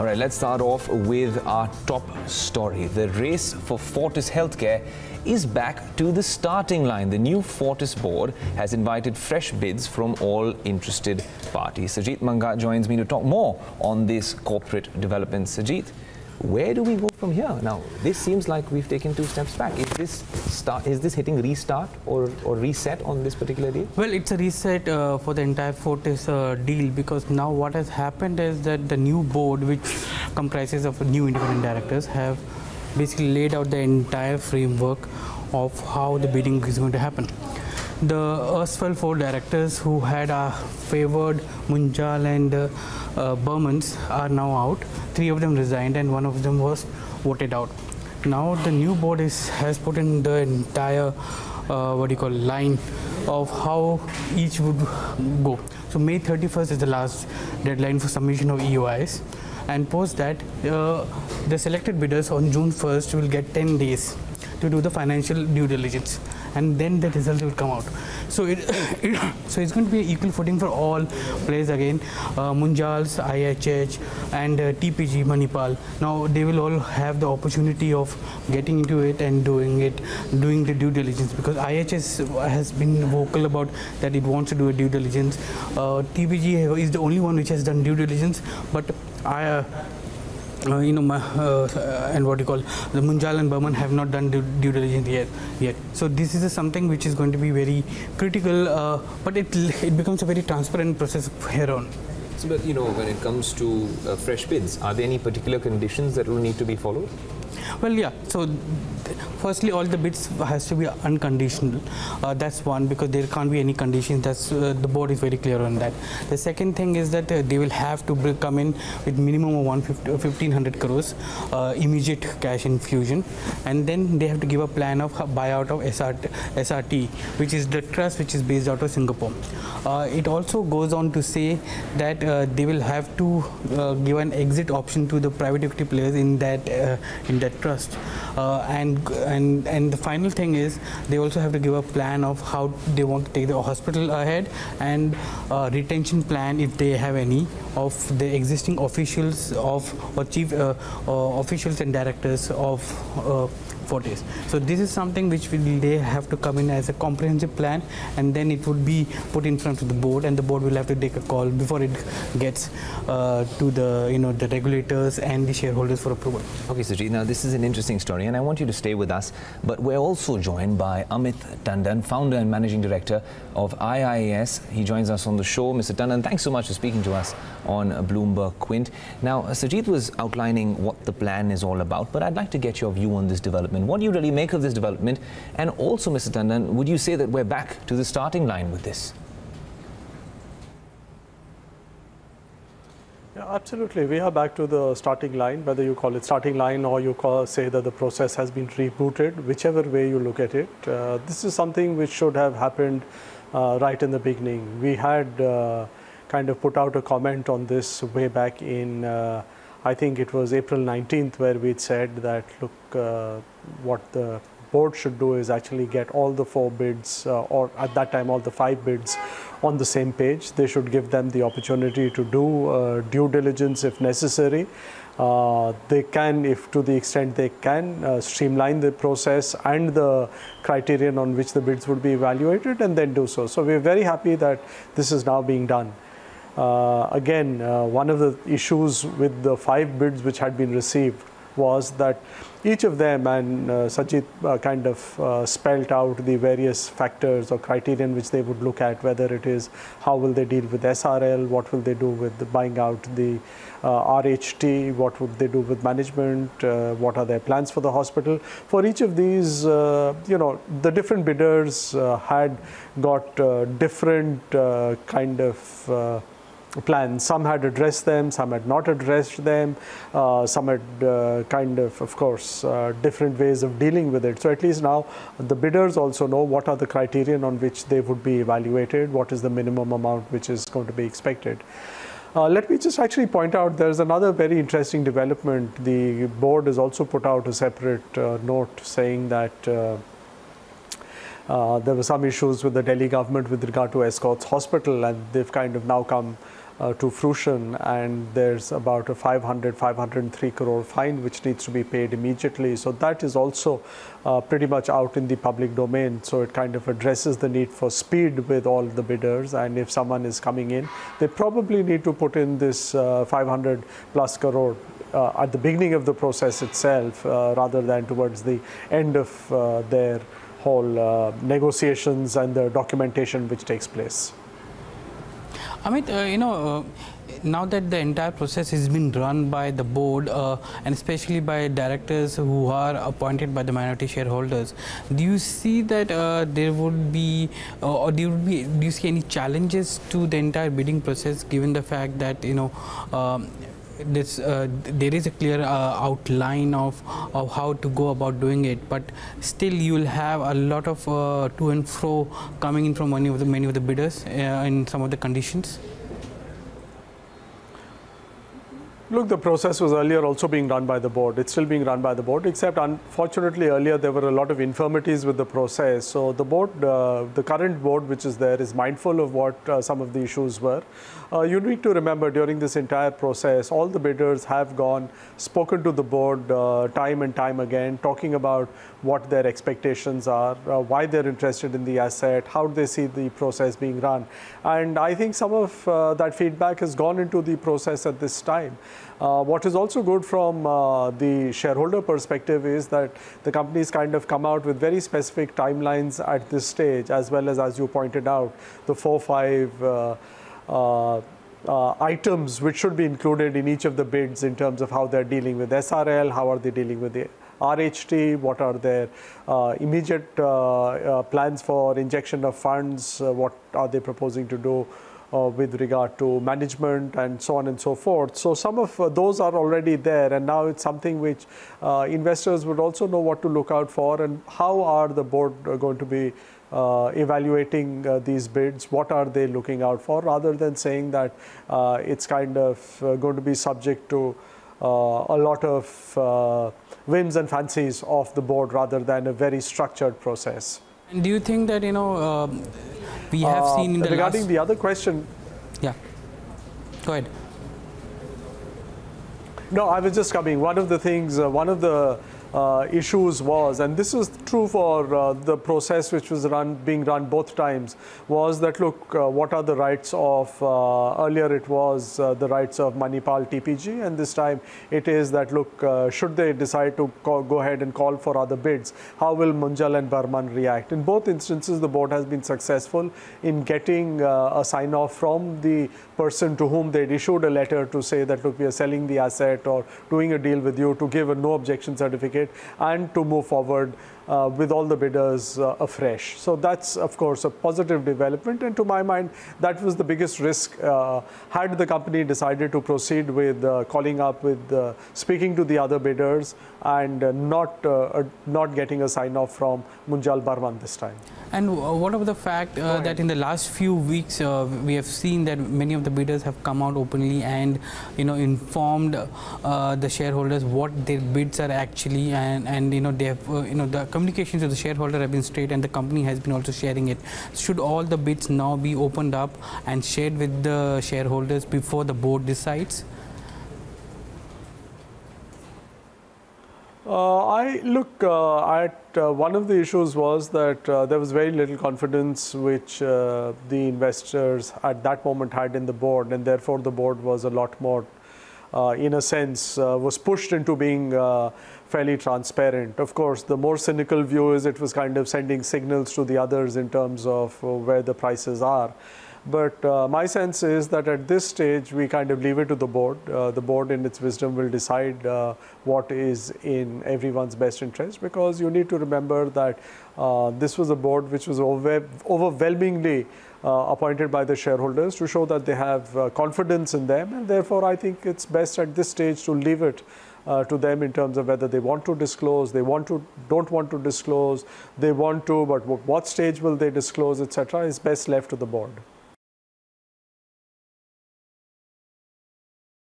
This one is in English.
All right, let's start off with our top story. The race for Fortis Healthcare is back to the starting line. The new Fortis board has invited fresh bids from all interested parties. Sajit Manga joins me to talk more on this corporate development. Sajit, where do we go from here? Now, this seems like we've taken 2 steps back. Is this hitting restart or reset on this particular deal? Well, it's a reset for the entire Fortis deal, because now what has happened is that the new board, which comprises of new independent directors, have basically laid out the entire framework of how the bidding is going to happen. The erstwhile 4 directors who had favored Munjal and Burmans are now out. 3 of them resigned and 1 of them was voted out. Now the new board has put in the entire line of how each would go. So May 31st is the last deadline for submission of EOIs, and post that the selected bidders on June 1st will get 10 days to do the financial due diligence, and then the result will come out. So so it's going to be equal footing for all players again. Munjal's, IHH and TPG Manipal. Now they will all have the opportunity of getting into it and doing the due diligence, because IHH has been vocal about that it wants to do a due diligence. TPG is the only one which has done due diligence, but the Munjal and Burman have not done due diligence yet. So this is something which is going to be very critical, but it becomes a very transparent process here on. So, but when it comes to fresh bids, are there any particular conditions that will need to be followed? Well, yeah. So, firstly, all the bids has to be unconditional. That's one, because there can't be any conditions. That's the board is very clear on that. The second thing is that they will have to come in with minimum of 1,500 crores immediate cash infusion, and then they have to give a plan of buyout of SRT, which is the trust which is based out of Singapore. It also goes on to say that they will have to give an exit option to the private equity players in that trust, and the final thing is they also have to give a plan of how they want to take the hospital ahead, and retention plan, if they have any, of the existing officials or chief officials and directors of Fortis. So this is something which they have to come in as a comprehensive plan, and then it would be put in front of the board, and the board will have to take a call before it gets to the regulators and the shareholders for approval. Okay, Sajid, now this is an interesting story, and I want you to stay with us, but we're also joined by Amit Tandon, founder and managing director of IIS. He joins us on the show. Mr. Tandon, thanks so much for speaking to us on Bloomberg Quint. Now, Sajid was outlining what the plan is all about, but I'd like to get your view on this development. What do you really make of this development? And also, Mr. Tandon, would you say that we're back to the starting line with this? Yeah, absolutely. We are back to the starting line, whether you call it starting line or you say that the process has been rebooted, whichever way you look at it. This is something which should have happened right in the beginning. We had kind of put out a comment on this way back in I think it was April 19th, where we'd said that, look, what the board should do is actually get all the 4 bids, or at that time, all the 5 bids on the same page. They should give them the opportunity to do due diligence if necessary. They can, if to the extent they can, streamline the process and the criterion on which the bids would be evaluated, and then do so. So we're very happy that this is now being done. Again, one of the issues with the 5 bids which had been received was that each of them, and Sajid kind of spelled out the various factors or criterion which they would look at, whether it is how will they deal with SRL, what will they do with the buying out the RHT, what would they do with management, what are their plans for the hospital. For each of these, the different bidders had got different kind of plans. Some had addressed them, some had not addressed them, some had kind of course, different ways of dealing with it. So at least now the bidders also know what are the criterion on which they would be evaluated, what is the minimum amount which is going to be expected. Let me just actually point out there's another very interesting development. The board has also put out a separate note saying that there were some issues with the Delhi government with regard to Escorts Hospital, and they've kind of now come to fruition, and there's about a 503 crore fine which needs to be paid immediately. So that is also pretty much out in the public domain. So it kind of addresses the need for speed with all the bidders, and if someone is coming in, they probably need to put in this 500 plus crore at the beginning of the process itself, rather than towards the end of their whole negotiations and the documentation which takes place. Amit, now that the entire process has been run by the board and especially by directors who are appointed by the minority shareholders, do you see that there would be, or do you see any challenges to the entire bidding process, given the fact that there is a clear outline of how to go about doing it, but still you will have a lot of to and fro coming in from many of the bidders in some of the conditions? Look, the process was earlier also being run by the board. It's still being run by the board, except unfortunately earlier there were a lot of infirmities with the process. So the board, the current board which is there, is mindful of what some of the issues were. You need to remember, during this entire process, all the bidders have spoken to the board time and time again, talking about what their expectations are, why they're interested in the asset, how they see the process being run. And I think some of that feedback has gone into the process at this time. What is also good from the shareholder perspective is that the companies kind of come out with very specific timelines at this stage, as well as you pointed out, the 4-5 items which should be included in each of the bids in terms of how they're dealing with SRL, how are they dealing with the RHT, what are their immediate plans for injection of funds, what are they proposing to do with regard to management, and so on and so forth. So some of those are already there, and now it's something which investors would also know what to look out for, and how are the board going to be evaluating these bids, what are they looking out for, rather than saying that it's kind of going to be subject to a lot of whims and fancies of the board, rather than a very structured process. And do you think that, we have seen in the regarding the other question? Yeah, go ahead. No, I was just coming. One of the things, one of the issues was, and this is true for the process which was being run both times, was that, look, what are the rights of, earlier it was the rights of Manipal TPG, and this time it is that, look, should they decide to go ahead and call for other bids, how will Munjal and Burman react? In both instances, the board has been successful in getting a sign-off from the person to whom they'd issued a letter to say that, look, we are selling the asset or doing a deal with you, to give a no objection certificate and to move forward with all the bidders afresh. So that's, of course, a positive development, and to my mind, that was the biggest risk had the company decided to proceed with calling up with speaking to the other bidders and not getting a sign-off from Munjal Burman this time. And what about the fact that in the last few weeks we have seen that many of the bidders have come out openly and informed the shareholders what their bids are actually, and they have the communications with the shareholder have been straight, and the company has been also sharing it. Should all the bids now be opened up and shared with the shareholders before the board decides? One of the issues was that there was very little confidence which the investors at that moment had in the board, and therefore the board was a lot more, in a sense, was pushed into being fairly transparent. Of course, the more cynical view is it was kind of sending signals to the others in terms of where the prices are. But my sense is that at this stage, we kind of leave it to the board. The board, in its wisdom, will decide what is in everyone's best interest, because you need to remember that this was a board which was overwhelmingly appointed by the shareholders to show that they have confidence in them, and therefore I think it's best at this stage to leave it to them in terms of whether they want to disclose, don't want to disclose, they want to, but what stage will they disclose, etc., is best left to the board.